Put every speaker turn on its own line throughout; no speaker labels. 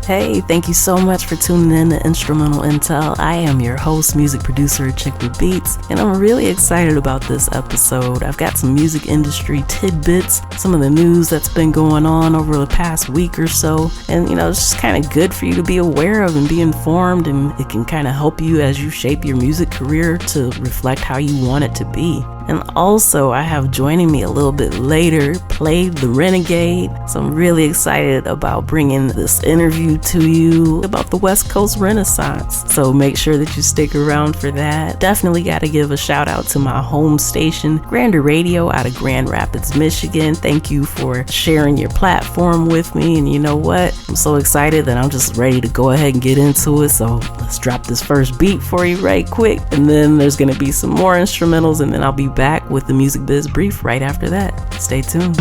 Hey, thank you so much for tuning in to Instrumental Intel. I am your host, music producer Achickwitbeatz, and I'm really excited about this episode. I've got some music industry tidbits, some of the news that's been going on over the past week or so, and it's just kind of good for you to be aware of and be informed, and it can kind of help you as you shape your music career to reflect how you want it to be. And also, I have joining me a little bit later, played the Renegade. So I'm really excited about bringing this interview to you about the West Coast Renaissance. So make sure that you stick around for that. Definitely got to give a shout out to my home station, Grander Radio out of Grand Rapids, Michigan. Thank you for sharing your platform with me. And you know what? I'm so excited that I'm just ready to go ahead and get into it. So let's drop this first beat for you right quick. And then there's going to be some more instrumentals, and then I'll be back with the Music Biz Brief right after that. Stay tuned.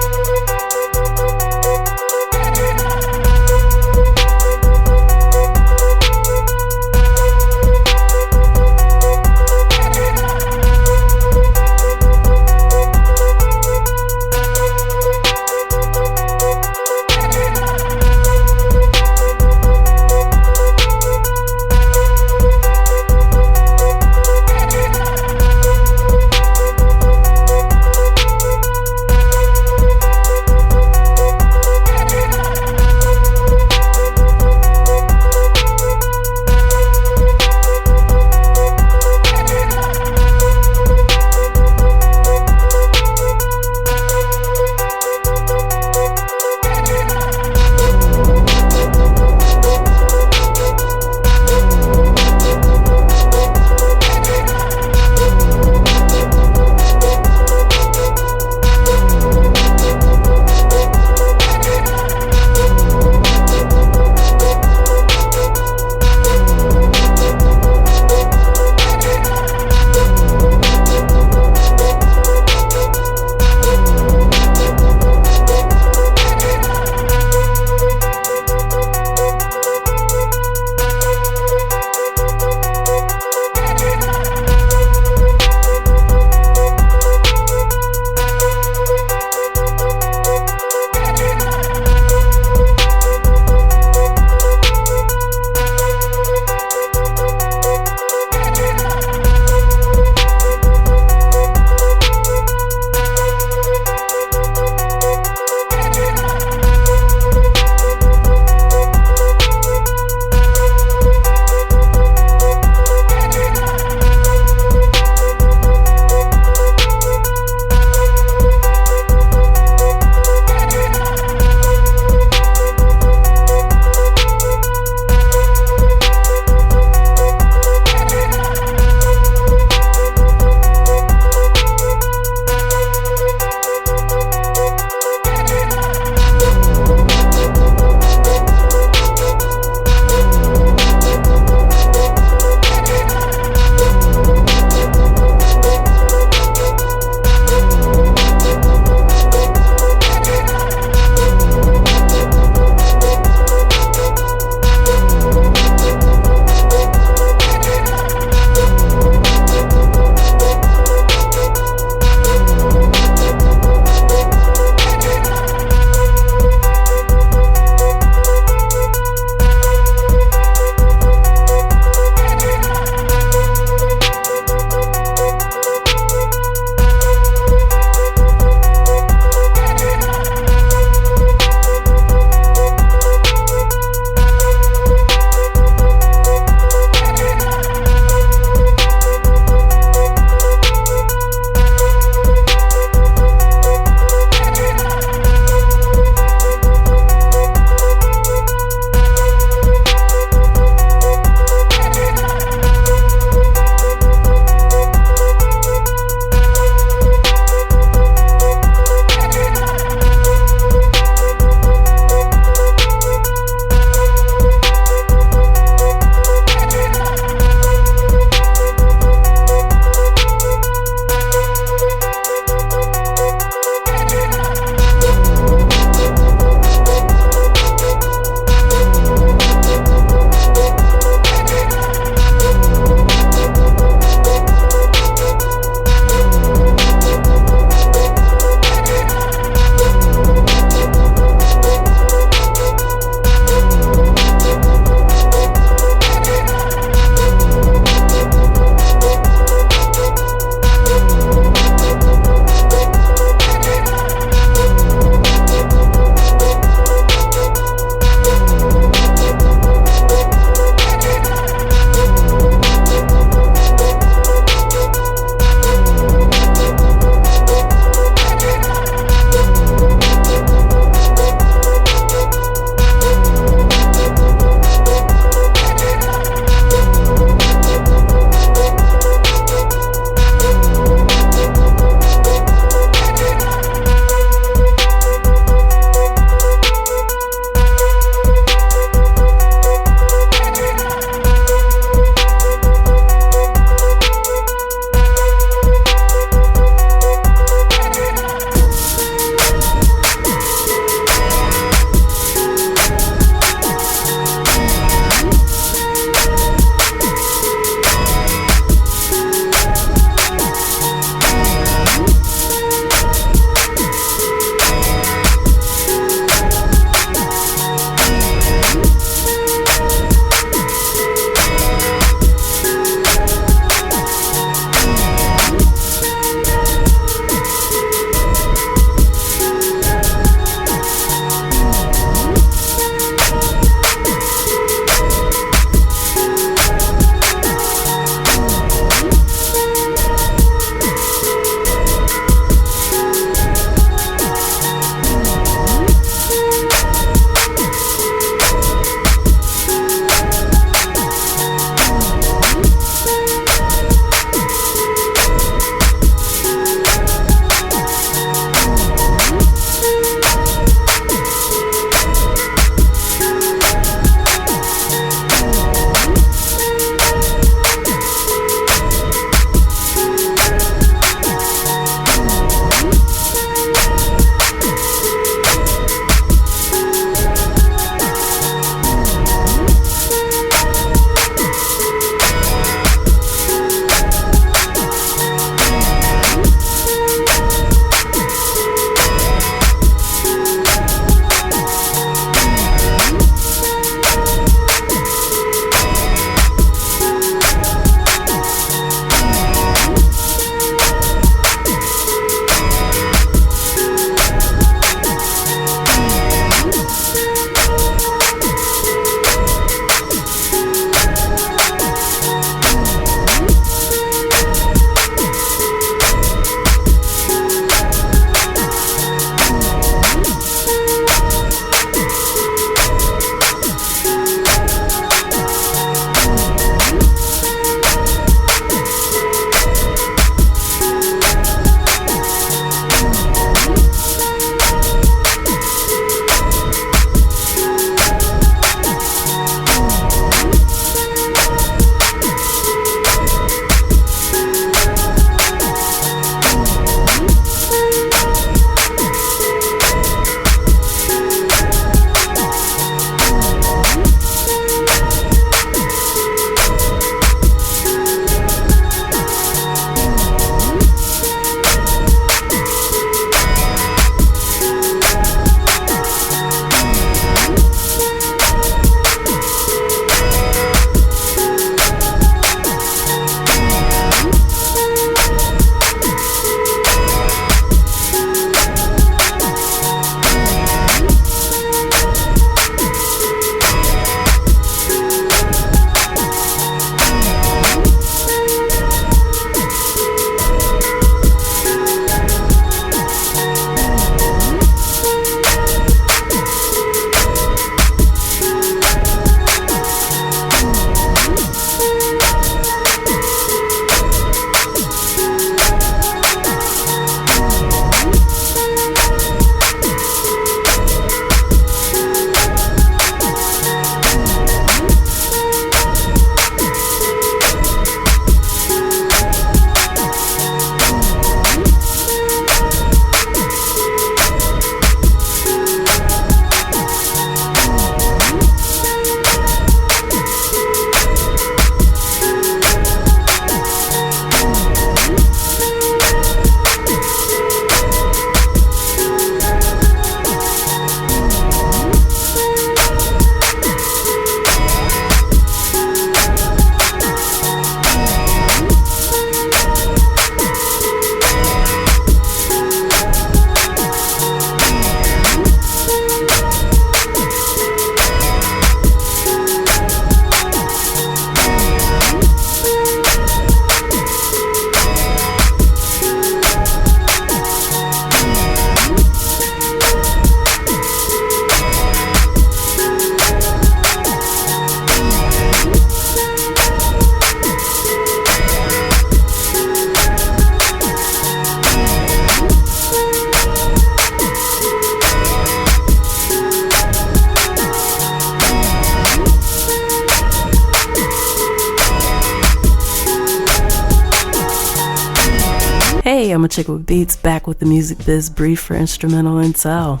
Hey, I'm Achickwitbeatz, back with the Music Biz Brief for Instrumental Intel.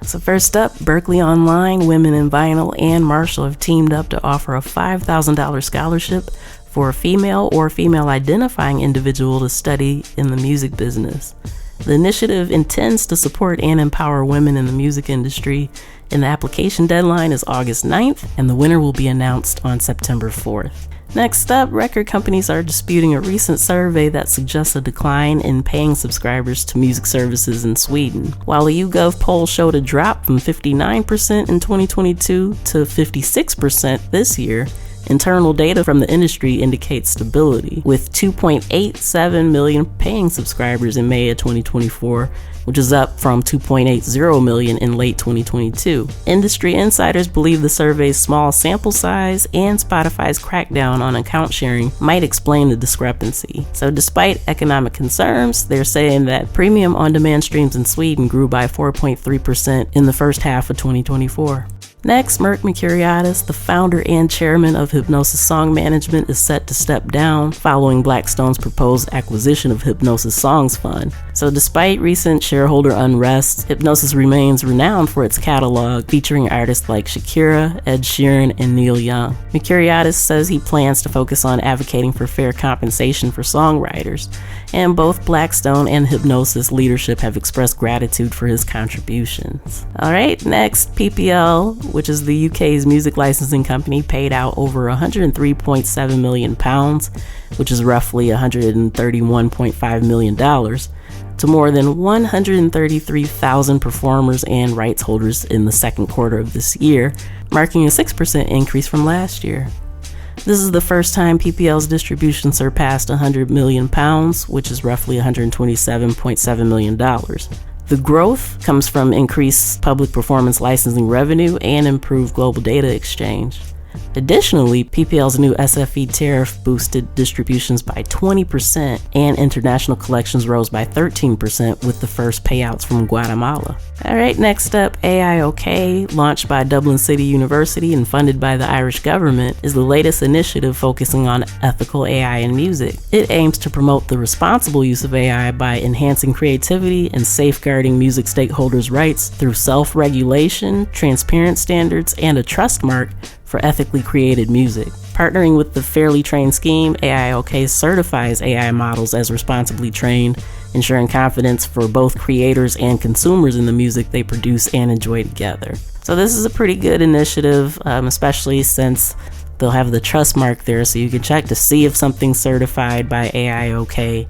So first up, Berklee Online, Women in Vinyl, and Marshall have teamed up to offer a $5,000 scholarship for a female or female-identifying individual to study in the music business. The initiative intends to support and empower women in the music industry, and the application deadline is August 9th, and the winner will be announced on September 4th. Next up, record companies are disputing a recent survey that suggests a decline in paying subscribers to music services in Sweden. While a YouGov poll showed a drop from 59% in 2022 to 56% this year, internal data from the industry indicates stability, with 2.87 million paying subscribers in May of 2024, which is up from 2.80 million in late 2022. Industry insiders believe the survey's small sample size and Spotify's crackdown on account sharing might explain the discrepancy. So despite economic concerns, they're saying that premium on-demand streams in Sweden grew by 4.3% in the first half of 2024. Next, Mirk Mercuriadis, the founder and chairman of Hipgnosis Song Management, is set to step down following Blackstone's proposed acquisition of Hipgnosis Songs Fund. So despite recent shareholder unrest, Hipgnosis remains renowned for its catalog, featuring artists like Shakira, Ed Sheeran, and Neil Young. Mercuriadis says he plans to focus on advocating for fair compensation for songwriters, and both Blackstone and Hipgnosis leadership have expressed gratitude for his contributions. Alright, next, PPL, which is the UK's music licensing company, paid out over £103.7 million, which is roughly $131.5 million, to more than 133,000 performers and rights holders in the second quarter of this year, marking a 6% increase from last year. This is the first time PPL's distribution surpassed £100 million, which is roughly $127.7 million. The growth comes from increased public performance licensing revenue and improved global data exchange. Additionally, PPL's new SFE tariff boosted distributions by 20%, and international collections rose by 13% with the first payouts from Guatemala. Alright, next up, AIOK, launched by Dublin City University and funded by the Irish government, is the latest initiative focusing on ethical AI in music. It aims to promote the responsible use of AI by enhancing creativity and safeguarding music stakeholders' rights through self-regulation, transparent standards, and a trust mark for ethically created music. Partnering with the Fairly Trained scheme, AIOK certifies AI models as responsibly trained, ensuring confidence for both creators and consumers in the music they produce and enjoy together. So this is a pretty good initiative, especially since they'll have the trust mark there, so you can check to see if something's certified by AIOK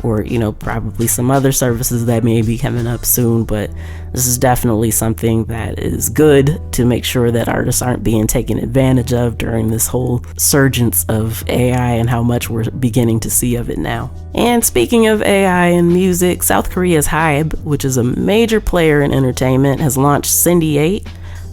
or, probably some other services that may be coming up soon. But this is definitely something that is good to make sure that artists aren't being taken advantage of during this whole surgence of AI and how much we're beginning to see of it now. And speaking of AI in music, South Korea's HYBE, which is a major player in entertainment, has launched Cindy 8,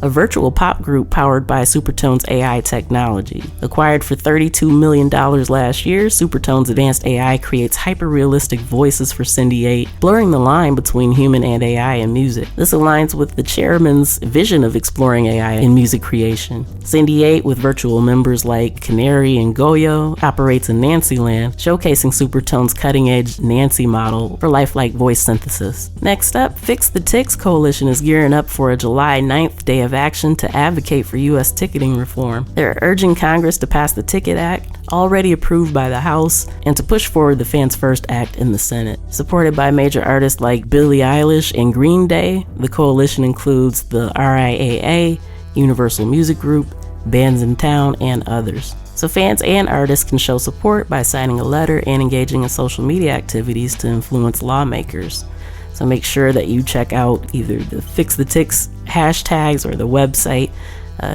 a virtual pop group powered by Supertone's AI technology. Acquired for $32 million last year, Supertone's advanced AI creates hyper-realistic voices for Cindy 8, blurring the line between human and AI in music. This aligns with the chairman's vision of exploring AI in music creation. Cindy 8, with virtual members like Canary and Goyo, operates in Nancyland, showcasing Supertone's cutting-edge Nancy model for lifelike voice synthesis. Next up, Fix the Ticks Coalition is gearing up for a July 9th day of action to advocate for U.S. ticketing reform. They're urging Congress to pass the Ticket Act, already approved by the House, and to push forward the Fans First Act in the Senate. Supported by major artists like Billie Eilish and Green Day, the coalition includes the RIAA, Universal Music Group, Bands in Town, and others. So fans and artists can show support by signing a letter and engaging in social media activities to influence lawmakers. So make sure that you check out either the Fix the Ticks hashtags or the website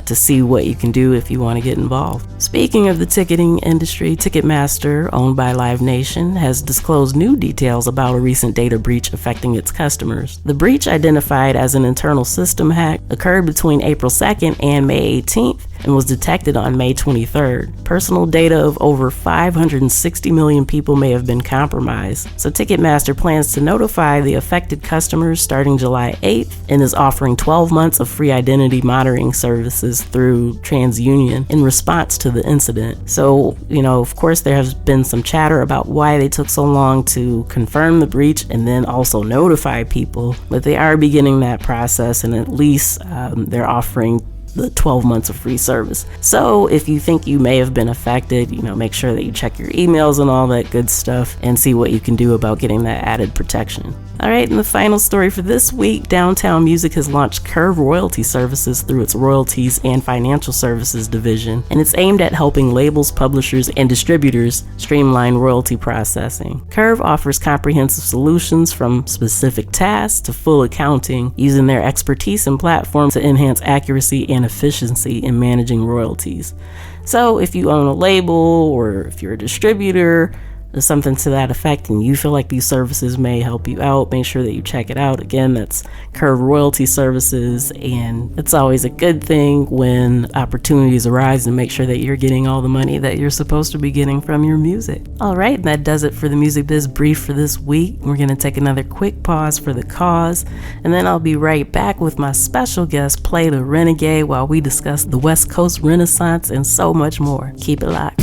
to see what you can do if you want to get involved. Speaking of the ticketing industry, Ticketmaster, owned by Live Nation, has disclosed new details about a recent data breach affecting its customers. The breach, identified as an internal system hack, occurred between April 2nd and May 18th and was detected on May 23rd. Personal data of over 560 million people may have been compromised, so Ticketmaster plans to notify the affected customers starting July 8th and is offering 12 months of free identity monitoring services services through TransUnion in response to the incident. So, of course, there has been some chatter about why they took so long to confirm the breach and then also notify people, but they are beginning that process, and at least they're offering the 12 months of free service. So if you think you may have been affected, make sure that you check your emails and all that good stuff and see what you can do about getting that added protection. All right, and the final story for this week, Downtown Music has launched Curve Royalty Services through its royalties and financial services division, and it's aimed at helping labels, publishers, and distributors streamline royalty processing. Curve offers comprehensive solutions from specific tasks to full accounting, using their expertise and platform to enhance accuracy and efficiency in managing royalties. So if you own a label or if you're a distributor, or something to that effect, and you feel like these services may help you out, make sure that you check it out. Again, that's Curve Royalty Services, and it's always a good thing when opportunities arise to make sure that you're getting all the money that you're supposed to be getting from your music. All right, that does it for the Music Biz Brief for this week. We're going to take another quick pause for the cause, and then I'll be right back with my special guest, Play the Renegade, while we discuss the West Coast Renaissance and so much more. Keep it locked.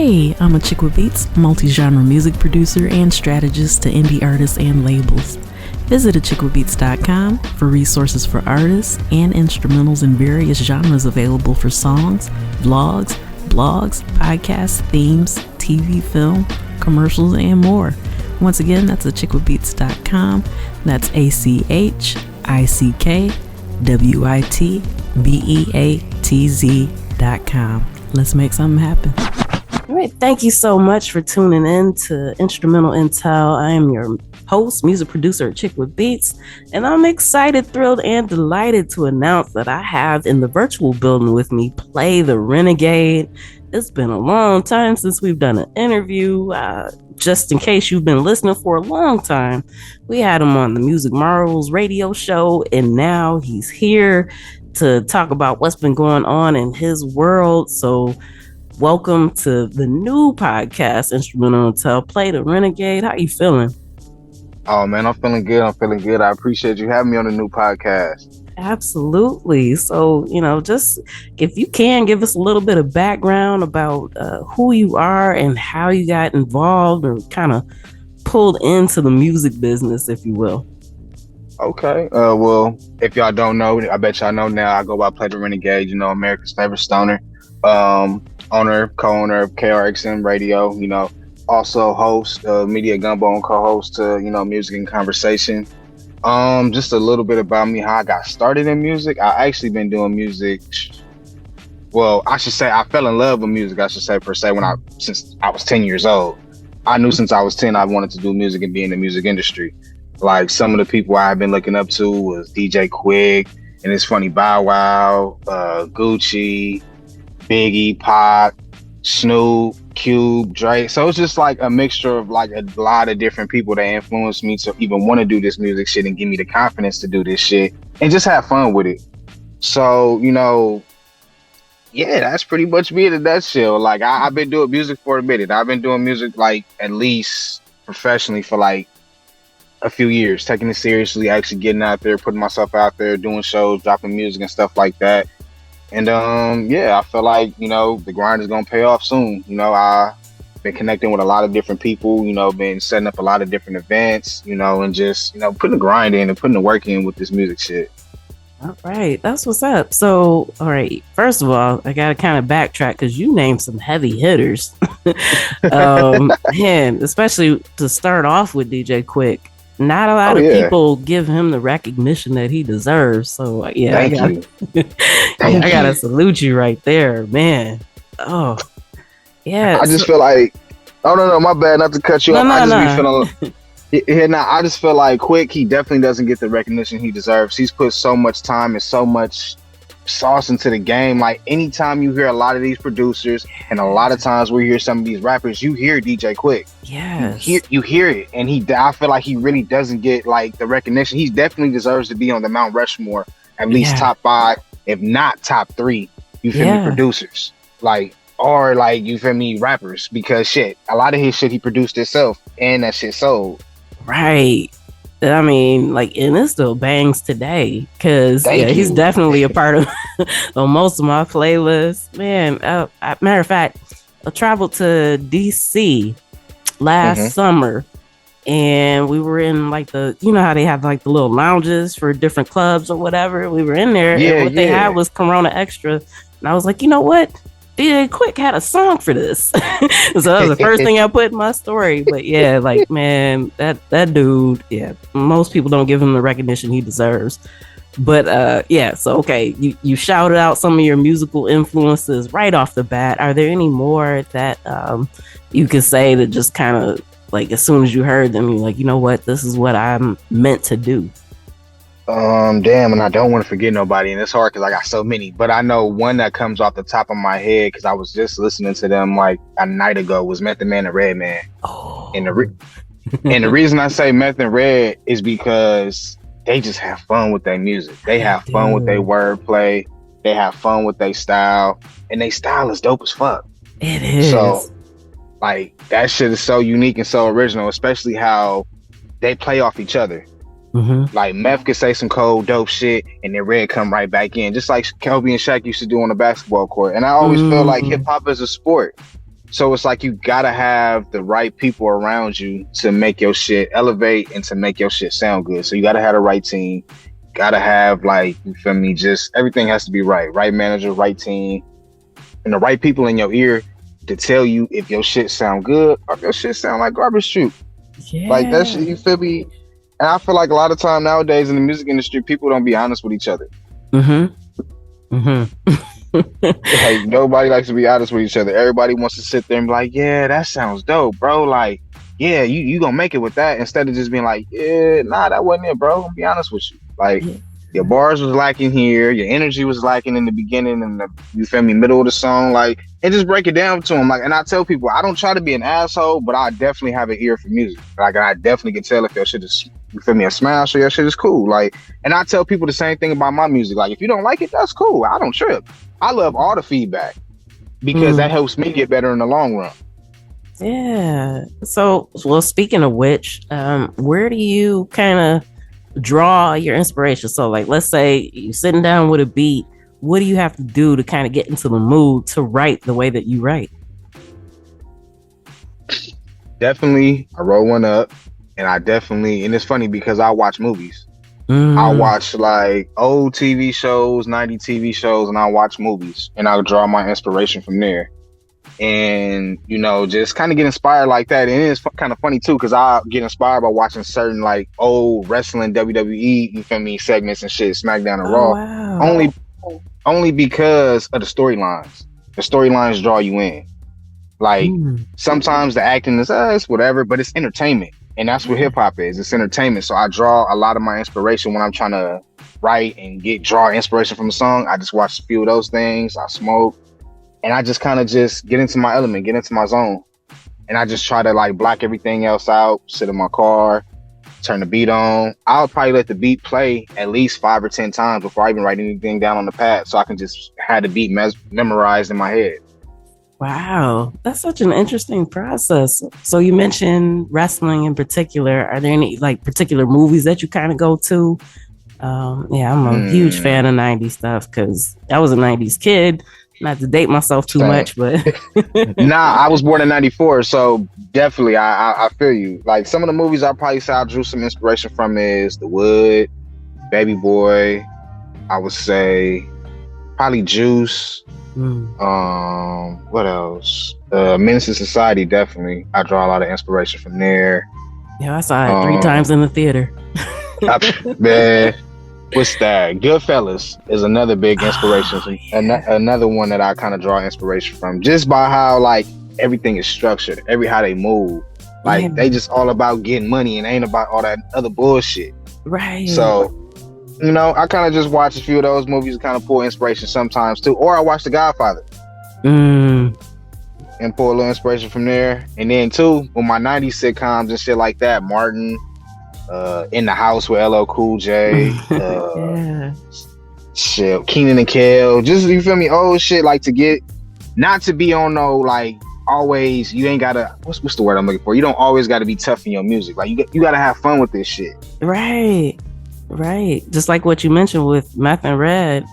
Hey, I'm Achickwitbeatz, multi-genre music producer and strategist to indie artists and labels. Visit Achickwitbeatz.com for resources for artists and instrumentals in various genres available for songs, vlogs, blogs, podcasts, themes, TV, film, commercials, and more. Once again, that's Achickwitbeatz.com. That's ACHICKWITBEATZ.com. Let's make something happen. All right, thank you so much for tuning in to Instrumental Intel. I am your host, music producer, Achickwitbeatz, and I'm excited, thrilled, and delighted to announce that I have in the virtual building with me Play the Renegade. It's been a long time since we've done an interview. Just in case you've been listening for a long time, we had him on the Music Marvels radio show, and now he's here to talk about what's been going on in his world. So welcome to the new podcast, Instrumental Intel, Play the Renegade. How you feeling?
Oh man, I'm feeling good. I appreciate you having me on the new podcast.
Absolutely. So, just if you can give us a little bit of background about who you are and how you got involved or kind of pulled into the music business, if you will.
Okay. Well, if y'all don't know, I bet y'all know now. I go by Play the Renegade, America's favorite stoner. Co-owner of KRXM Radio, also host Media Gumbo and co-host Music and Conversation. Just a little bit about me, how I got started in music. I actually been doing music. Well, I should say I fell in love with music, since I was 10 years old. I knew since I was 10 I wanted to do music and be in the music industry. Like some of the people I've been looking up to was DJ Quick, and it's funny, Bow Wow, Gucci, Biggie, Pac, Snoop, Cube, Drake. So it's just like a mixture of like a lot of different people that influenced me to even want to do this music shit and give me the confidence to do this shit and just have fun with it. So, that's pretty much me in a nutshell. Like I've been doing music for a minute. I've been doing music like at least professionally for like a few years, taking it seriously, actually getting out there, putting myself out there, doing shows, dropping music and stuff like that. And I feel like, the grind is going to pay off soon. I've been connecting with a lot of different people, been setting up a lot of different events, and just, putting the grind in and putting the work in with this music shit.
All right. That's what's up. So, all right. First of all, I got to kind of backtrack because you named some heavy hitters. Man, especially to start off with DJ Quick. Not a lot of people give him the recognition that he deserves. So yeah, I gotta salute you right there, man. Oh, yeah.
I just feel like, no, my bad, not to cut you off. I just feel like Quick, he definitely doesn't get the recognition he deserves. He's put so much time and so much sauce into the game. Like anytime you hear a lot of these producers and a lot of times we hear some of these rappers, you hear DJ Quick.
Yes.
You hear it. And I feel like he really doesn't get like the recognition. He definitely deserves to be on the Mount Rushmore, at least top 5, if not top 3, you feel me, producers. Like, or like, you feel me, rappers. Because shit, a lot of his shit he produced himself and that shit sold.
Right. I mean, like, and it still bangs today because he's definitely a part of most of my playlists. Man, matter of fact, I traveled to DC last summer, and we were in like how they have like the little lounges for different clubs or whatever. We were in there, and what they had was Corona Extra, and I was like, you know what? DJ Quick had a song for this. So that was the first thing I put in my story. But yeah, like, man, that dude, most people don't give him the recognition he deserves. But so okay, you shouted out some of your musical influences right off the bat. Are there any more that you could say that just kind of like as soon as you heard them, you're like, you know what, this is what I'm meant to do?
Damn, and I don't want to forget nobody, and it's hard because I got so many. But I know one that comes off the top of my head because I was just listening to them like a night ago was Method Man and Redman.
Oh.
And the reason I say Meth and Red is because they just have fun with their music. They have fun with their wordplay. They have fun with their style, and their style is dope as fuck.
It is.
So, like, that shit is so unique and so original, especially how they play off each other.
Mm-hmm.
Like Meth could say some cold dope shit and then Red come right back in, just like Kobe and Shaq used to do on the basketball court. And I always feel like hip hop is a sport. So it's like you gotta have the right people around you to make your shit elevate and to make your shit sound good. So you gotta have the right team. Gotta have, like, you feel me? Just everything has to be right. Right manager, right team, and the right people in your ear to tell you if your shit sound good or if your shit sound like garbage chute.
Yeah.
Like that shit, you feel me? And I feel like a lot of time nowadays in the music industry, people don't be honest with each other. Like, nobody likes to be honest with each other. Everybody wants to sit there and be like, yeah, that sounds dope, bro. Like, yeah, you gonna make it with that, instead of just being like, yeah, nah, that wasn't it, bro. I'll be honest with you. Like, your bars was lacking here, your energy was lacking in the beginning and the, you feel me, middle of the song. Like, and just break it down to them. Like, and I tell people, I don't try to be an asshole, but I definitely have an ear for music. Like, I definitely can tell if your shit is, you feel me, a smash or your shit is cool. Like, and I tell people the same thing about my music. Like, if you don't like it, that's cool. I don't trip. I love all the feedback because that helps me get better in the long run.
Yeah. So, well, speaking of which, where do you kind of draw your inspiration? So, like, let's say you're sitting down with a beat. What do you have to do to kind of get into the mood to write the way that you write?
Definitely, I roll one up, and and it's funny because I watch movies. I watch like old TV shows, 90 TV shows, and I watch movies, and I'll draw my inspiration from there. And, you know, just kind of get inspired like that. And it's kind of funny too, because I get inspired by watching certain like old wrestling WWE, you feel me, segments and shit, SmackDown and Raw.
Wow.
Only because of the storylines. The storylines draw you in. Like, sometimes the acting is it's whatever, but it's entertainment. And that's what hip hop is. It's entertainment. So I draw a lot of my inspiration when I'm trying to write and draw inspiration from a song. I just watch a few of those things. I smoke, and I just kind of just get into my element, get into my zone. And I just try to like block everything else out, sit in my car, turn the beat on. I'll probably let the beat play at least 5 or 10 times before I even write anything down on the pad, so I can just have the beat memorized in my head.
Wow, that's such an interesting process. So you mentioned wrestling in particular. Are there any like particular movies that you kind of go to? Yeah, I'm a huge fan of 90s stuff because I was a 90s kid. Not to date myself too much, but
nah, I was born in 94, so definitely I feel you. Like, some of the movies I probably say I drew some inspiration from is The Wood, Baby Boy, I would say probably Juice. What else? Menace to Society, definitely. I draw a lot of inspiration from there.
Yeah, I saw it 3 times in the theater.
Man, what's that? Goodfellas is another big inspiration. Another one that I kind of draw inspiration from, just by how like everything is structured, how they move. Like, they just all about getting money and ain't about all that other bullshit.
Right.
So, you know, I kind of just watch a few of those movies and kind of pull inspiration sometimes too. Or I watch The Godfather and pull a little inspiration from there. And then too, with my 90s sitcoms and shit like that, Martin, In the House with LL Cool J, shit, Keenan and Kel, just, you feel me, old shit, like, to get, not to be on no, like, always, you ain't gotta, what's the word I'm looking for? You don't always gotta be tough in your music. Like, you gotta have fun with this shit.
Right. Just like what you mentioned with Meth and Red.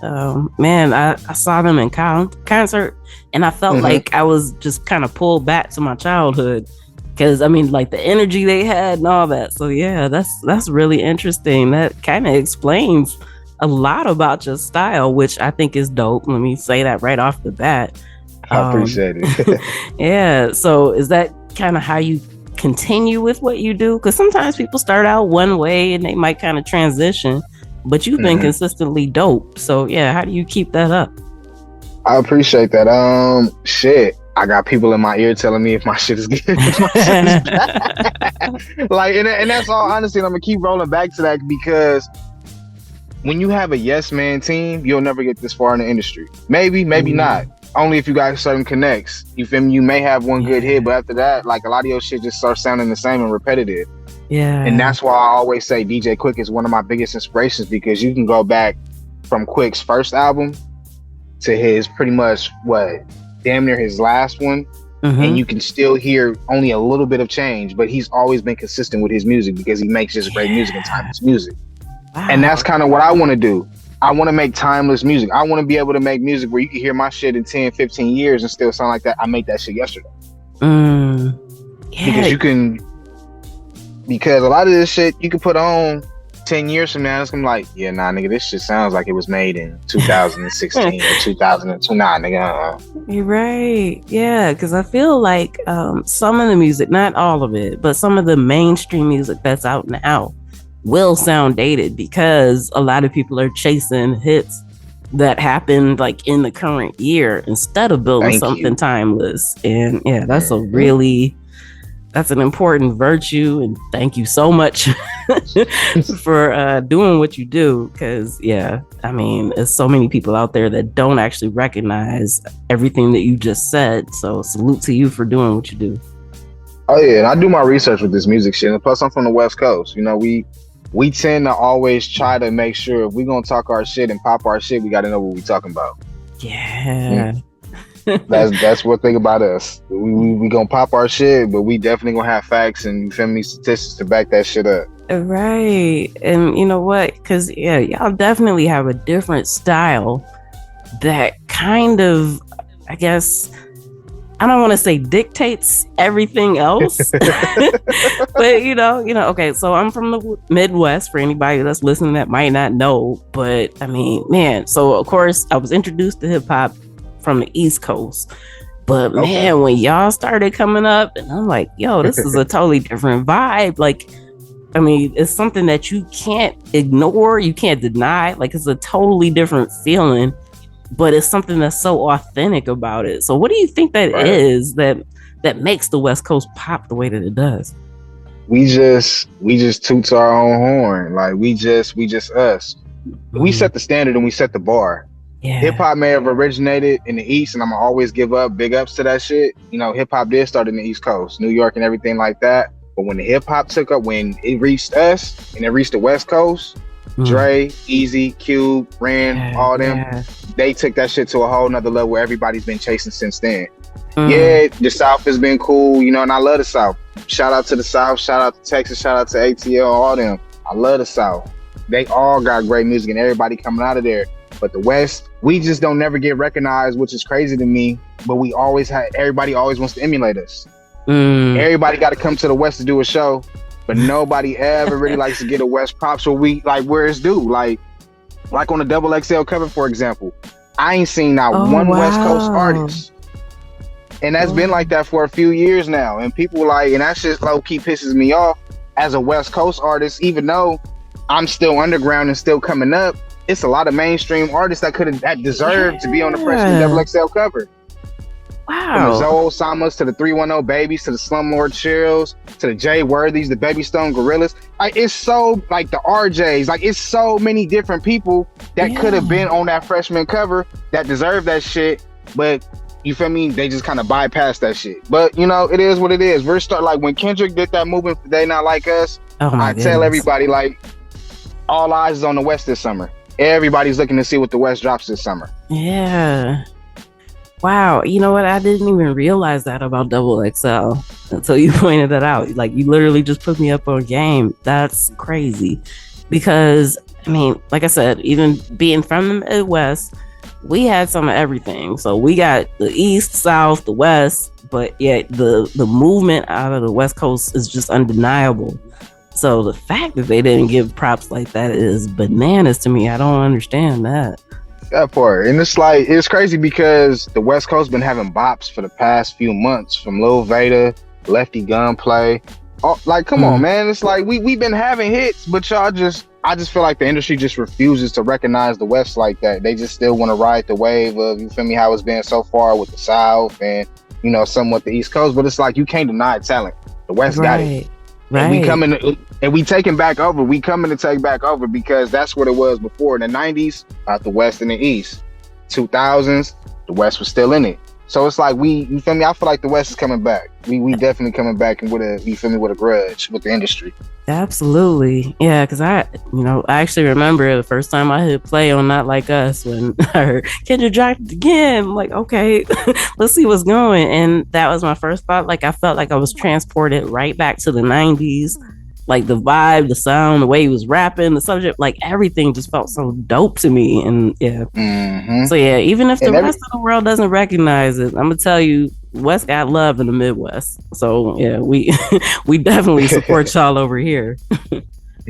Man, I saw them in concert, and I felt like I was just kind of pulled back to my childhood. Because, I mean, like, the energy they had and all that. So, yeah, that's really interesting. That kind of explains a lot about your style, which I think is dope. Let me say that right off the bat.
I appreciate it.
Yeah. So is that kind of how you continue with what you do? Because sometimes people start out one way and they might kind of transition, but you've been consistently dope. So, yeah, how do you keep that up? I
appreciate that. Shit. I got people in my ear telling me if my shit is good. Like, and that's all honesty. And I'm gonna keep rolling back to that, because when you have a yes man team, you'll never get this far in the industry. Maybe not. Only if you got certain connects. You feel me? You may have one good hit, but after that, like, a lot of your shit just starts sounding the same and repetitive.
Yeah.
And that's why I always say DJ Quick is one of my biggest inspirations, because you can go back from Quick's first album to his pretty much damn near his last one, and you can still hear only a little bit of change, but he's always been consistent with his music because he makes just great music and timeless music. Wow. And that's kind of what I want to do. I want to make timeless music. I want to be able to make music where you can hear my shit in 10, 15 years and still sound like that. I made that shit yesterday.
Yeah.
Because a lot of this shit you can put on 10 years from now, it's gonna be like, yeah, nah, nigga, this shit sounds like it was made in 2016 or 2002. Nah, nigga.
You're right. Yeah, because I feel like some of the music, not all of it, but some of the mainstream music that's out now will sound dated because a lot of people are chasing hits that happened like in the current year instead of building something timeless. And yeah, that's that's an important virtue, and thank you so much for doing what you do, because yeah, I mean, there's so many people out there that don't actually recognize everything that you just said, so salute to you for doing what you do.
Oh yeah, and I do my research with this music shit, and plus I'm from the West Coast. You know, we tend to always try to make sure if we're gonna talk our shit and pop our shit, we gotta know what we talking about.
Yeah.
That's one thing about us. We gonna pop our shit, but we definitely gonna have facts and statistics to back that shit up.
Right. And you know what? Because yeah, y'all definitely have a different style that kind of, I guess, I don't want to say dictates everything else, but you know, okay, so I'm from the Midwest, for anybody that's listening that might not know, but I mean, man, so of course I was introduced to hip hop from the East Coast, but man, when y'all started coming up, and I'm like, yo, this is a totally different vibe. Like, I mean, it's something that you can't ignore, you can't deny. Like, it's a totally different feeling, but it's something that's so authentic about it. So what do you think that is that makes the West Coast pop the way that it does?
We just toots our own horn. Like, we just us. We set the standard and we set the bar. Yeah. Hip hop may have originated in the East, and I'm gonna always give big ups to that shit. You know, hip hop did start in the East Coast, New York and everything like that. But when the hip hop took up, when it reached us and it reached the West Coast, Dre, Easy, Cube, Ren, all them, they took that shit to a whole nother level where everybody's been chasing since then. Yeah, the South has been cool, you know, and I love the South. Shout out to the South, shout out to Texas, shout out to ATL, all them. I love the South. They all got great music and everybody coming out of there. But the West, we just don't never get recognized, which is crazy to me. But we always everybody always wants to emulate us. Everybody got to come to the West to do a show, but nobody ever really likes to get a West props where it's due. Like on the Double XL cover, for example, I ain't seen not one West Coast artist. And that's been like that for a few years now. And people and that shit low key pisses me off as a West Coast artist, even though I'm still underground and still coming up. It's a lot of mainstream artists that deserve to be on the freshman Double XL cover.
Wow.
From the Zoe Osamas to the 310 Babies to the Slumlord Chills to the Jay Worthies, the Baby Stone Gorillas. It's so the RJs. It's so many different people that could have been on that freshman cover that deserve that shit. But you feel me? They just kind of bypass that shit. But you know, it is what it is. We're when Kendrick did that movement for They Not Like Us. I tell everybody all eyes is on the West this summer. Everybody's looking to see what the West drops this summer.
Yeah. Wow. You know what? I didn't even realize that about Double XL until you pointed that out. You literally just put me up on game. That's crazy. Because, I mean, like I said, even being from the Midwest, we had some of everything. So we got the East, South, the West, but yet the movement out of the West Coast is just undeniable. So the fact that they didn't give props like that is bananas to me. I don't understand that.
That part. And it's crazy because the West Coast been having bops for the past few months from Lil Veda, Lefty Gunplay. Come on, man. It's we've been having hits, but I just feel like the industry just refuses to recognize the West like that. They just still want to ride the wave of, you feel me, how it's been so far with the South and, you know, somewhat the East Coast. But it's you can't deny talent. The West got it. Right. And we taking back over. We coming to take back over because that's what it was before. In the 90s, out the West and the East. 2000s, the West was still in it. So it's you feel me? I feel like the West is coming back. We definitely coming back and with a grudge with the industry.
Absolutely. Yeah, because I actually remember the first time I hit play on Not Like Us when I heard Kendrick dropped it again. I'm like, okay, let's see what's going. And that was my first thought. I felt like I was transported right back to the 90s. The vibe, the sound, the way he was rapping, the subject, everything just felt so dope to me. And yeah. So yeah, even if the rest of the world doesn't recognize it, I'm gonna tell you, West got love in the Midwest. So yeah, we we definitely support y'all over here.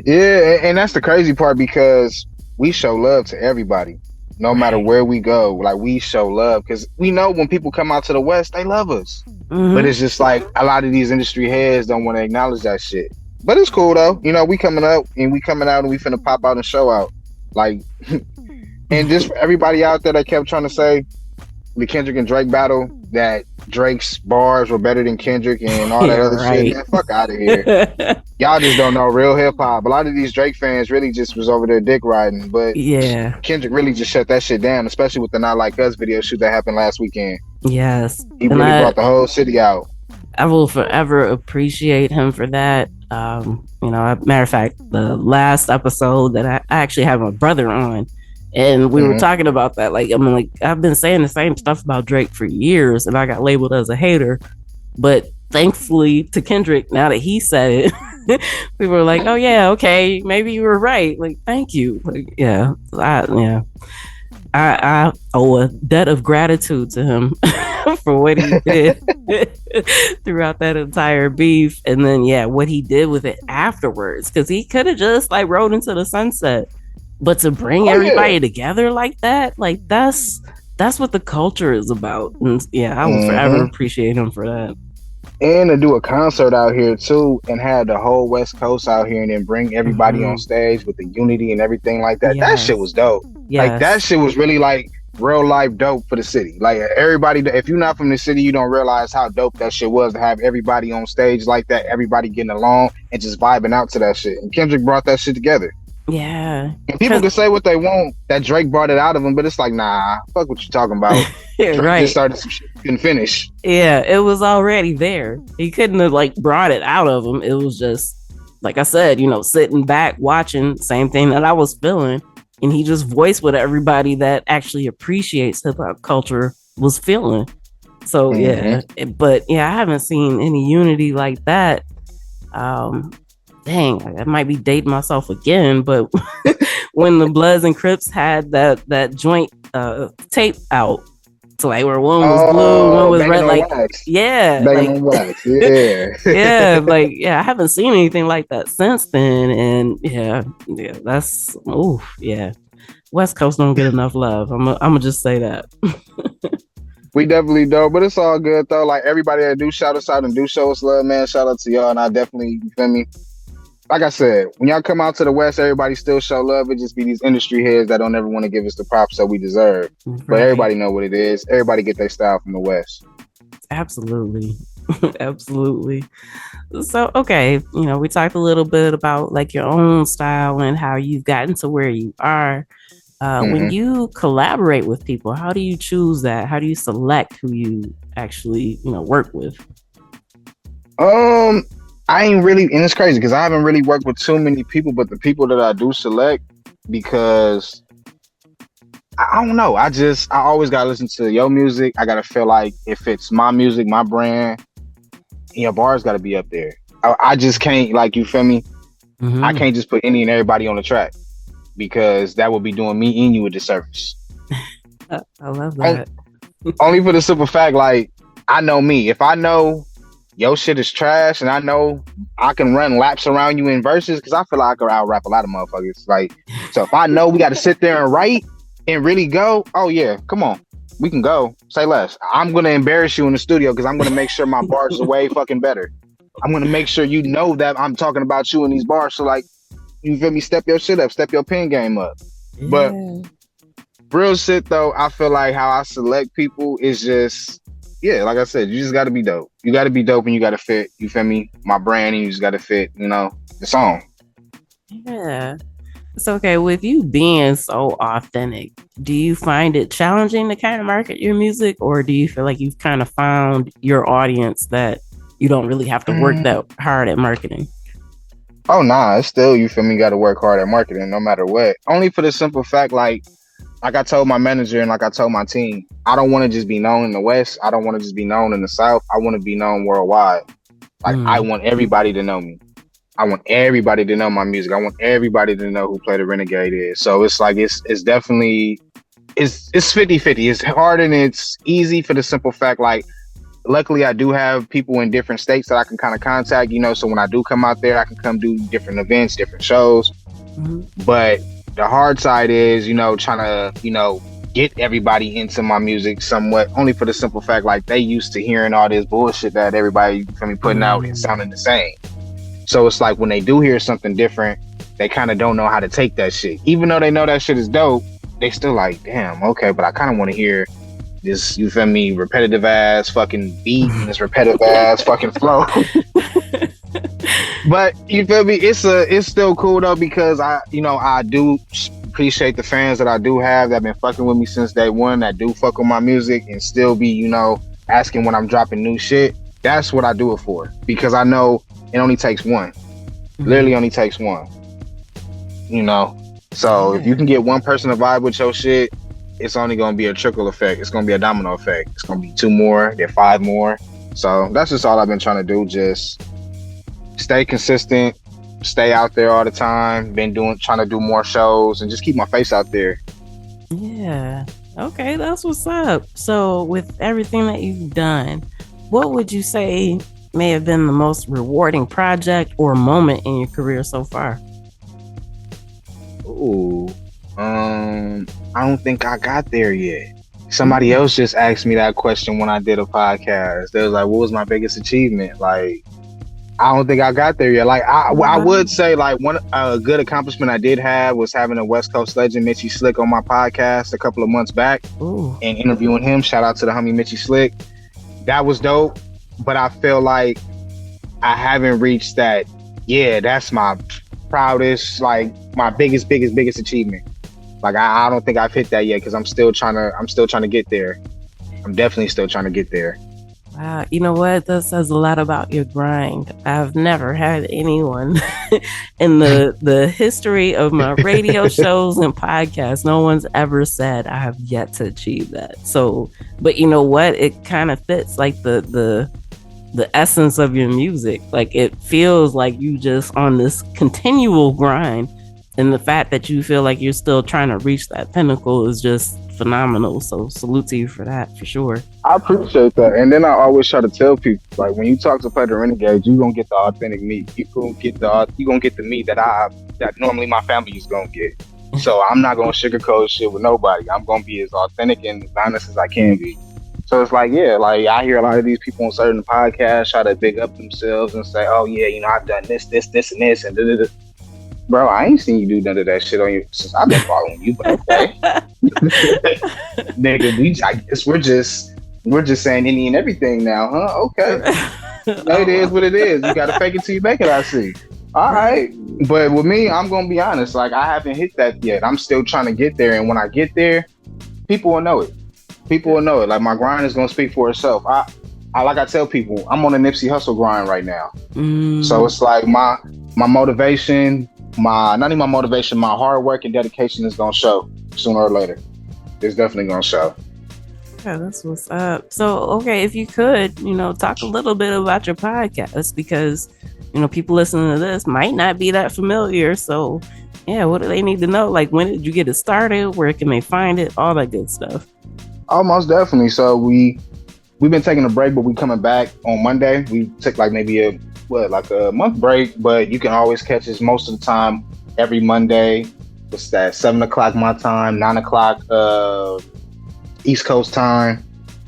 Yeah, and that's the crazy part because we show love to everybody, no matter
Right.
where we go. Like we show love because we know when people come out to the West, they love us. But
Mm-hmm.
it's just like a lot of these industry heads don't want to acknowledge that shit. But it's cool though. You know, we coming up and we coming out and we finna pop out and show out. Like, and just for everybody out there that kept trying to say the Kendrick and Drake battle, that Drake's bars were better than Kendrick and all that
Yeah,
other shit,
right.
man, fuck out of here. Y'all just don't know real hip hop. A lot of these Drake fans really just was over there dick riding, but
Yeah.
Kendrick really just shut that shit down, especially with the Not Like Us video shoot that happened last weekend.
Yes.
He
And
really brought the whole city out.
I will forever appreciate him for that. Matter of fact, the last episode that I actually had my brother on, and we were talking about that. Like, I've been saying the same stuff about Drake for years, and I got labeled as a hater. But thankfully to Kendrick, now that he said it, people were like, "Oh yeah, okay, maybe you were right." Like, thank you. Like, yeah, I owe a debt of gratitude to him for what he did throughout that entire beef, and then what he did with it afterwards, because he could have just like rode into the sunset, but to bring everybody together like that, like that's what the culture is about. And I will forever appreciate him for that.
And to do a concert out here too, and have the whole West Coast out here, and then bring everybody on stage with the unity and everything like that. That shit was dope. Like that shit was really like real life dope for the city. Like everybody, if you're not from the city, you don't realize how dope that shit was to have everybody on stage like that, everybody getting along and just vibing out to that shit. And Kendrick brought that shit together.
Yeah.
And people can say what they want, that Drake brought it out of him, but it's like, nah, fuck what you talking about. Drake just started some shit he couldn't finish.
Yeah, it was already there. He couldn't have like brought it out of him. It was just, like I said, sitting back, watching, same thing that I was feeling. And he just voiced what everybody that actually appreciates hip hop culture was feeling. So but I haven't seen any unity like that. Dang, I might be dating myself again, but when the Bloods and Crips had that joint tape out, so like where one was blue, one was red, like
wax.
Yeah,
like wax.
Yeah, I haven't seen anything like that since then, and that's West Coast don't get enough love. I'm gonna just say that.
We definitely don't, but it's all good though. Like everybody that do shout us out and do show us love, man. Shout out to y'all, and I definitely, you feel me? Like I said, when y'all come out to the West, everybody still show love. It just be these industry heads that don't ever want to give us the props that we deserve. Right. But everybody know what it is. Everybody get their style from the West.
Absolutely. Absolutely. So, okay, we talked a little bit about like your own style and how you've gotten to where you are. When you collaborate with people, how do you choose that? How do you select who you actually, work with?
I ain't really, and it's crazy because I haven't really worked with too many people, but the people that I do select, because I don't know, I always gotta listen to your music. I gotta feel like it fits my music, my brand, and your bars gotta be up there. I just can't, like, you feel me? I can't just put any and everybody on the track because that would be doing me and you a disservice.
I love that.
Only for the simple fact, like, I know me. If I know your shit is trash and I know I can run laps around you in verses, because I feel like I can out rap a lot of motherfuckers. Like, so if I know we got to sit there and write and really go, oh yeah, come on, we can go. Say less. I'm gonna embarrass you in the studio because I'm gonna make sure my bars are way fucking better. I'm gonna make sure you know that I'm talking about you in these bars. So like, you feel me? Step your shit up, step your pen game up. Yeah. But real shit though, I feel like how I select people is just, like I said, you just got to be dope. You got to be dope and you got to fit, you feel me? My brand, and you just got to fit, the song.
Yeah. So, okay, with you being so authentic, do you find it challenging to kind of market your music, or do you feel like you've kind of found your audience that you don't really have to work that hard at marketing?
Oh, nah, it's still, you feel me, got to work hard at marketing no matter what. Only for the simple fact, like I told my manager and like I told my team, I don't want to just be known in the West. I don't want to just be known in the South. I want to be known worldwide. Like, I want everybody to know me. I want everybody to know my music. I want everybody to know who Play the Renegade is. So it's like, it's definitely, it's 50-50. It's hard and it's easy for the simple fact, like, luckily I do have people in different states that I can kind of contact, you know, so when I do come out there, I can come do different events, different shows. Mm-hmm. But the hard side is, you know, trying to, you know, get everybody into my music somewhat, only for the simple fact, like, they used to hearing all this bullshit that everybody from me putting out and sounding the same. So it's like when they do hear something different, they kind of don't know how to take that shit. Even though they know that shit is dope, they still like, damn, okay, but I kind of want to hear this, you feel me, repetitive ass fucking beat and this repetitive ass fucking flow. But you feel me, it's still cool though, because I do appreciate the fans that I do have that have been fucking with me since day one, that do fuck with my music and still be, you know, asking when I'm dropping new shit. That's what I do it for, because I know it only takes one. Literally only takes one. You know? So if you can get one person to vibe with your shit, it's only going to be a trickle effect. It's going to be a domino effect. It's going to be 2 more, then 5 more. So that's just all I've been trying to do. Just stay consistent, stay out there all the time, trying to do more shows and just keep my face out there.
Yeah. Okay, that's what's up. So with everything that you've done, what would you say may have been the most rewarding project or moment in your career so far?
Ooh, I don't think I got there yet. Somebody else just asked me that question when I did a podcast. They was like, what was my biggest achievement? Like, I don't think I got there yet. Like, I would say, like, one good accomplishment I did have was having a West Coast legend, Mitchie Slick, on my podcast a couple of months back. Ooh. And interviewing him. Shout out to the homie Mitchie Slick. That was dope. But I feel like I haven't reached that. Yeah, that's my proudest, like, my biggest achievement. Like, I don't think I've hit that yet, because I'm still trying to get there. I'm definitely still trying to get there.
Wow, you know what? That says a lot about your grind. I've never had anyone in the history of my radio shows and podcasts, no one's ever said I have yet to achieve that. So, but you know what? It kind of fits like the essence of your music. Like, it feels like you just on this continual grind, and the fact that you feel like you're still trying to reach that pinnacle is just phenomenal. So salute to you for that, for sure.
I appreciate that. And then I always try to tell people, like, when you talk to Play the Renegade, you're gonna get the authentic me. You're gonna get the me that normally my family is gonna get. So I'm not gonna sugarcoat shit with nobody. I'm gonna be as authentic and as honest as I can be. So it's like, yeah, like, I hear a lot of these people on certain podcasts try to big up themselves and say, oh yeah, you know, I've done this, and this, and da-da-da. Bro, I ain't seen you do none of that shit on you since I've been following you, but okay. Nigga, I guess we're just saying any and everything now, huh? Okay. No, it is what it is. You gotta fake it till you make it, I see. All right. But with me, I'm gonna be honest, like, I haven't hit that yet. I'm still trying to get there, and when I get there, people will know it. People will know it. Like, my grind is gonna speak for itself. I like I tell people, I'm on a Nipsey Hussle grind right now. So it's like my motivation, not even my motivation, my hard work and dedication is gonna show sooner or later. It's definitely gonna show.
Yeah, that's what's up. So, okay, if you could, you know, talk a little bit about your podcast, because, you know, people listening to this might not be that familiar. So, yeah, what do they need to know? Like, when did you get it started? Where can they find it? All that good stuff.
Oh, most definitely. So we've been taking a break, but we coming back on Monday. We took like maybe a month break, but you can always catch us most of the time every Monday. It's that 7 o'clock my time, 9 o'clock East Coast time.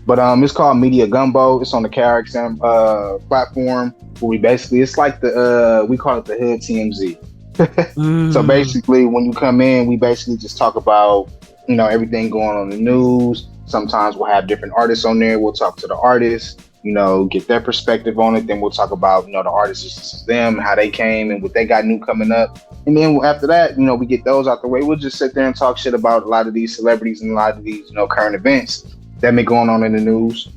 But it's called Media Gumbo. It's on the KRXM platform, where it's like we call it the Hood TMZ. So basically, when you come in, we basically just talk about, you know, everything going on in the news. Sometimes we'll have different artists on there. We'll talk to the artists, you know, get their perspective on it. Then we'll talk about, you know, the artists, them, how they came and what they got new coming up. And then after that, you know, we get those out the way. We'll just sit there and talk shit about a lot of these celebrities and a lot of these, you know, current events that may going on in the news.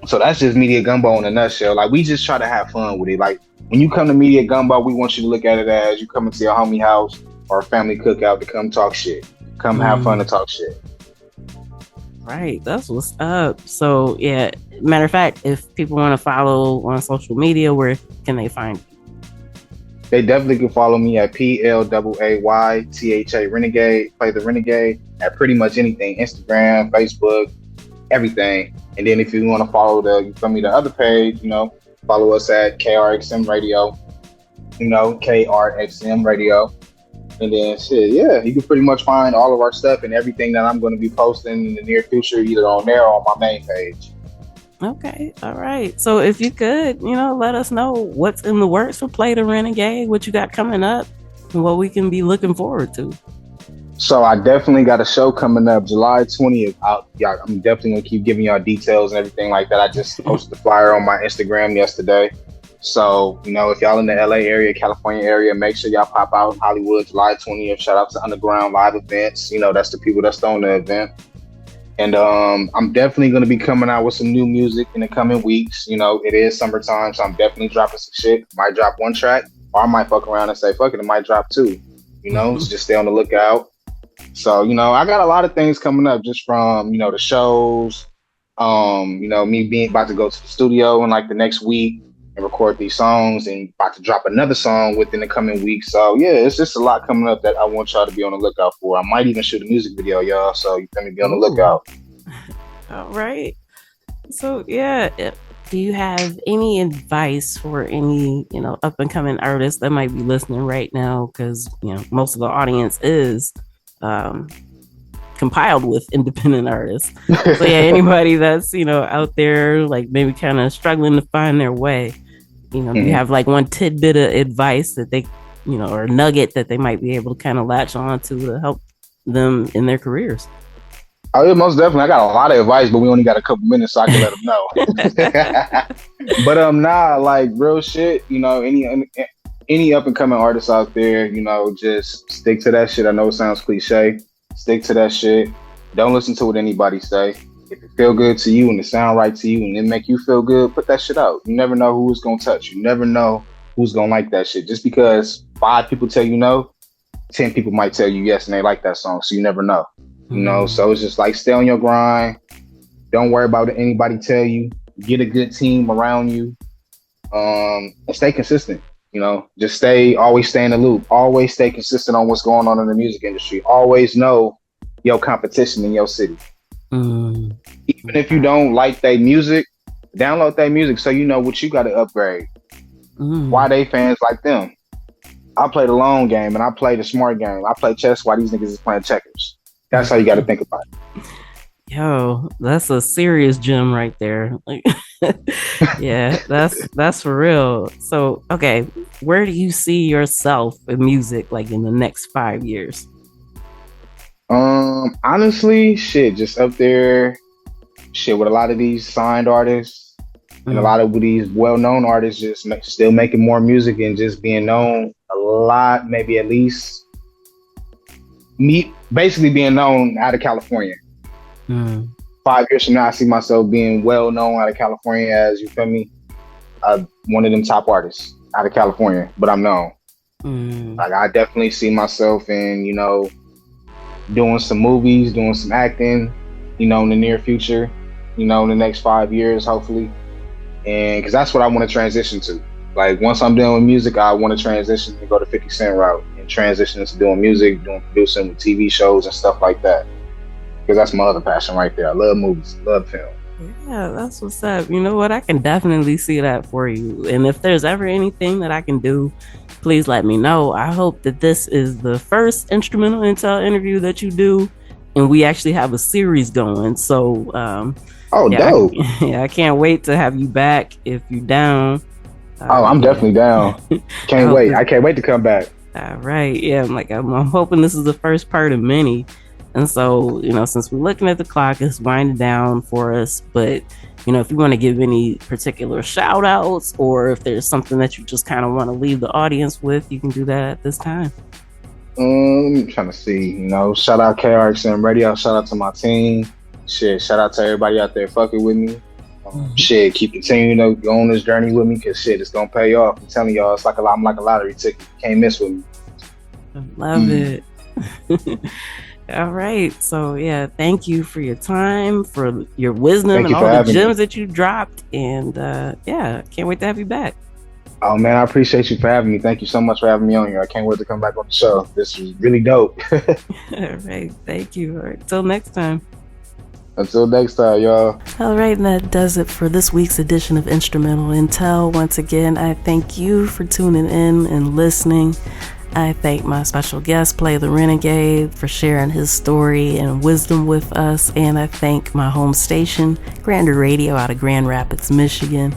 So that's just Media Gumbo in a nutshell. Like, we just try to have fun with it. Like, when you come to Media Gumbo, we want you to look at it as you come into your homie house or a family cookout to come talk shit. Come have fun to talk shit.
Right, that's what's up. So, yeah, matter of fact, if people want to follow on social media, where can they find you?
They definitely can follow me at PLAYTHA Renegade, Play the Renegade, at pretty much anything, Instagram, Facebook, everything. And then if you want to follow the other page, follow us at KRXM Radio, KRXM Radio. And then shit, yeah, you can pretty much find all of our stuff and everything that I'm going to be posting in the near future, either on there or on my main page.
Okay, all right. So if you could, let us know what's in the works for Play the Renegade, what you got coming up, and what we can be looking forward to.
So I definitely got a show coming up July 20th. I'm definitely going to keep giving y'all details and everything like that. I just posted the flyer on my Instagram yesterday. So, if y'all in the LA area, California area, make sure y'all pop out in Hollywood July 20th. Shout out to Underground Live Events. That's the people that's throwing the event. And I'm definitely going to be coming out with some new music in the coming weeks. It is summertime, so I'm definitely dropping some shit. Might drop one track, or I might fuck around and say, fuck it, might drop two. So just stay on the lookout. So, I got a lot of things coming up just from, the shows, me being about to go to the studio in like the next week and record these songs and about to drop another song within the coming week. So yeah, it's just a lot coming up that I want y'all to be on the lookout for. I might even shoot a music video, y'all. So you can be on the lookout.
All right. So yeah, do you have any advice for any, up and coming artists that might be listening right now? Because, most of the audience is compiled with independent artists. So yeah, anybody that's out there like maybe kind of struggling to find their way, do you have like one tidbit of advice that they or nugget that they might be able to kind of latch on to help them in their careers?
Oh yeah, most definitely. I got a lot of advice, but we only got a couple minutes, so I can let them know. But like real shit, any up and coming artists out there, just stick to that shit. I know it sounds cliche. Stick to that shit. Don't listen to what anybody say. If it feel good to you and it sound right to you and it make you feel good, put that shit out. You never know who's gonna touch. You never know who's gonna like that shit. Just because 5 people tell you no, 10 people might tell you yes and they like that song. So you never know. So it's just like stay on your grind. Don't worry about what anybody tell you. Get a good team around you. And stay consistent. Just always stay in the loop. Always stay consistent on what's going on in the music industry. Always know your competition in your city. Even if you don't like their music, download their music so you know what you got to upgrade. Why they fans like them? I play the long game and I play the smart game. I play chess while these niggas is playing checkers. That's how you got to think about it.
Yo, that's a serious gem right there. Yeah, that's for real. So, okay, where do you see yourself in music like in the next 5 years?
Honestly, just up there, with a lot of these signed artists and a lot of these well-known artists just still making more music and just being known a lot, maybe at least basically being known out of California. 5 years from now, I see myself being well known out of California as, you feel me, one of them top artists out of California, but I'm known. Like I definitely see myself in, doing some movies, doing some acting, in the near future, in the next 5 years, hopefully. And because that's what I want to transition to. Like once I'm done with music, I want to transition and go to 50 Cent route and transition into doing music, doing producing with TV shows and stuff like that. Because that's my other passion right there. I love movies, love film.
Yeah, that's what's up. You know what? I can definitely see that for you. And if there's ever anything that I can do, please let me know. I hope that this is the first Instrumental Intel interview that you do, and we actually have a series going. So,
dope.
I can't wait to have you back if you're down.
I'm definitely down. Can't wait. I can't wait to come back.
All right. Yeah, I'm hoping this is the first part of many. And so, since we're looking at the clock, it's winding down for us. But, if you want to give any particular shout outs or if there's something that you just kind of want to leave the audience with, you can do that at this time.
I'm trying to see, shout out KRXM Radio, shout out to my team. Shout out to everybody out there fucking with me. Keep continuing to go on this journey with me because it's going to pay off. I'm telling y'all, I'm like a lottery ticket. You can't miss with me.
I love it. All right. So, yeah, thank you for your time, for your wisdom, and all the gems that you dropped. And, can't wait to have you back.
Oh, man, I appreciate you for having me. Thank you so much for having me on here. I can't wait to come back on the show. This was really dope.
All right. Thank you. All right. Till next time.
Until next time, y'all.
All right, and that does it for this week's edition of Instrumental Intel. Once again, I thank you for tuning in and listening. I thank my special guest, Play the Renegade, for sharing his story and wisdom with us. And I thank my home station, Grander Radio, out of Grand Rapids, Michigan.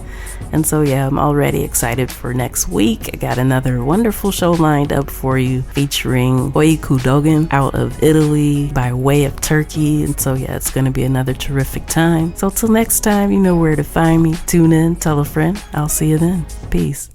And so, yeah, I'm already excited for next week. I got another wonderful show lined up for you featuring Oiku Dogan out of Italy by way of Turkey. And so, yeah, it's going to be another terrific time. So till next time, you know where to find me. Tune in, tell a friend. I'll see you then. Peace.